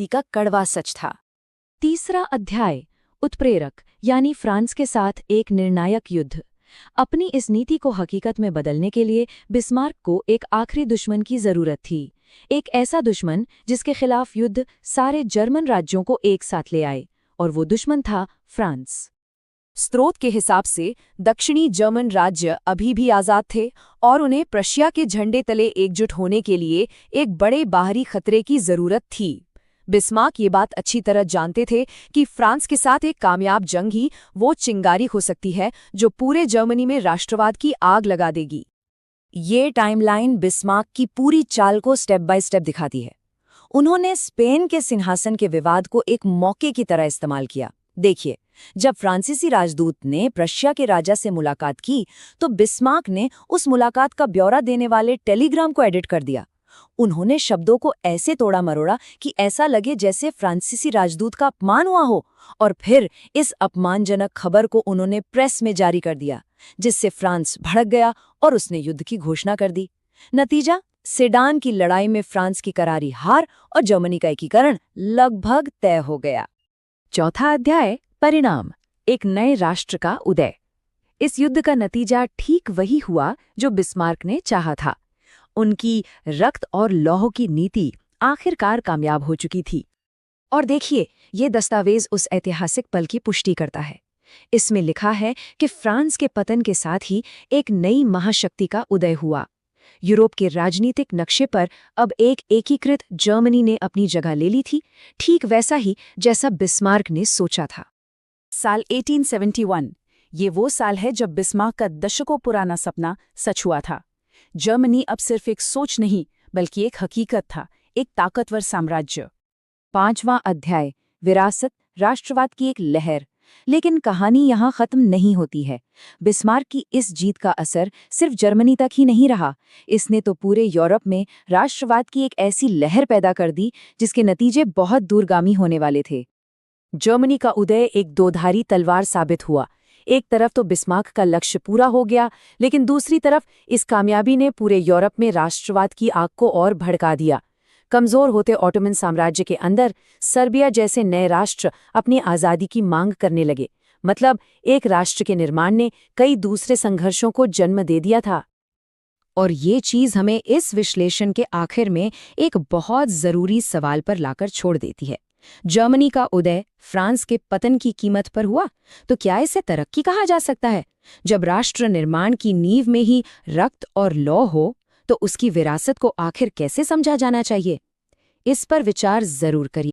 महाशक्ति का कड़वा सच था। तीसरा अध्याय, उत्प्रेरक यानी फ्रांस के साथ एक निर्णायक युद्ध। अपनी इस नीति को हकीकत में बदलने के लिए बिस्मार्क को एक आखिरी दुश्मन की जरूरत थी, एक ऐसा दुश्मन जिसके खिलाफ युद्ध सारे जर्मन राज्यों को एक साथ ले आए, और वो दुश्मन था फ्रांस। स्रोत के हिसाब से दक्षिणी जर्मन राज्य अभी भी आज़ाद थे और उन्हें प्रशिया के झंडे तले एकजुट होने के लिए एक बड़े बाहरी खतरे की जरूरत थी। बिस्मार्क ये बात अच्छी तरह जानते थे कि फ्रांस के साथ एक कामयाब जंग ही वो चिंगारी हो सकती है जो पूरे जर्मनी में राष्ट्रवाद की आग लगा देगी। ये टाइमलाइन बिस्मार्क की पूरी चाल को स्टेप बाय स्टेप दिखाती है। उन्होंने स्पेन के सिंहासन के विवाद को एक मौके की तरह इस्तेमाल किया। देखिए, जब फ्रांसीसी राजदूत ने प्रशिया के राजा से मुलाकात की तो बिस्मार्क ने उस मुलाकात का ब्यौरा देने वाले टेलीग्राम को एडिट कर दिया। उन्होंने शब्दों को ऐसे तोड़ा मरोड़ा कि ऐसा लगे जैसे फ्रांसीसी राजदूत का अपमान हुआ हो, और फिर इस अपमानजनक खबर को उन्होंने प्रेस में जारी कर दिया, जिससे फ्रांस भड़क गया और उसने युद्ध की घोषणा कर दी। नतीजा, सेडान की लड़ाई में फ्रांस की करारी हार और जर्मनी का एकीकरण लगभग तय हो गया। चौथा अध्याय, परिणाम, एक नए राष्ट्र का उदय। इस युद्ध का नतीजा ठीक वही हुआ जो बिस्मार्क ने चाहा था। उनकी रक्त और लौह की नीति आखिरकार कामयाब हो चुकी थी। और देखिए, ये दस्तावेज उस ऐतिहासिक पल की पुष्टि करता है। इसमें लिखा है कि फ्रांस के पतन के साथ ही एक नई महाशक्ति का उदय हुआ। यूरोप के राजनीतिक नक्शे पर अब एक एकीकृत जर्मनी ने अपनी जगह ले ली थी, ठीक वैसा ही जैसा बिस्मार्क ने सोचा था। साल 1871, ये वो साल है जब बिस्मार्क का दशकों पुराना सपना सच हुआ था। जर्मनी अब सिर्फ एक सोच नहीं बल्कि एक हकीकत था, एक ताकतवर साम्राज्य। पांचवां अध्याय, विरासत, राष्ट्रवाद की एक लहर। लेकिन कहानी यहाँ खत्म नहीं होती है। बिस्मार्क की इस जीत का असर सिर्फ जर्मनी तक ही नहीं रहा, इसने तो पूरे यूरोप में राष्ट्रवाद की एक ऐसी लहर पैदा कर दी जिसके नतीजे बहुत दूरगामी होने वाले थे। जर्मनी का उदय एक दोधारी तलवार साबित हुआ। एक तरफ तो बिस्मार्क का लक्ष्य पूरा हो गया, लेकिन दूसरी तरफ इस कामयाबी ने पूरे यूरोप में राष्ट्रवाद की आग को और भड़का दिया। कमजोर होते ऑटोमन साम्राज्य के अंदर सर्बिया जैसे नए राष्ट्र अपनी आज़ादी की मांग करने लगे। मतलब, एक राष्ट्र के निर्माण ने कई दूसरे संघर्षों को जन्म दे दिया था। और ये चीज़ हमें इस विश्लेषण के आखिर में एक बहुत ज़रूरी सवाल पर लाकर छोड़ देती है। जर्मनी का उदय फ्रांस के पतन की कीमत पर हुआ, तो क्या इसे तरक्की कहा जा सकता है? जब राष्ट्र निर्माण की नींव में ही रक्त और लौ हो, तो उसकी विरासत को आखिर कैसे समझा जाना चाहिए? इस पर विचार जरूर करिए।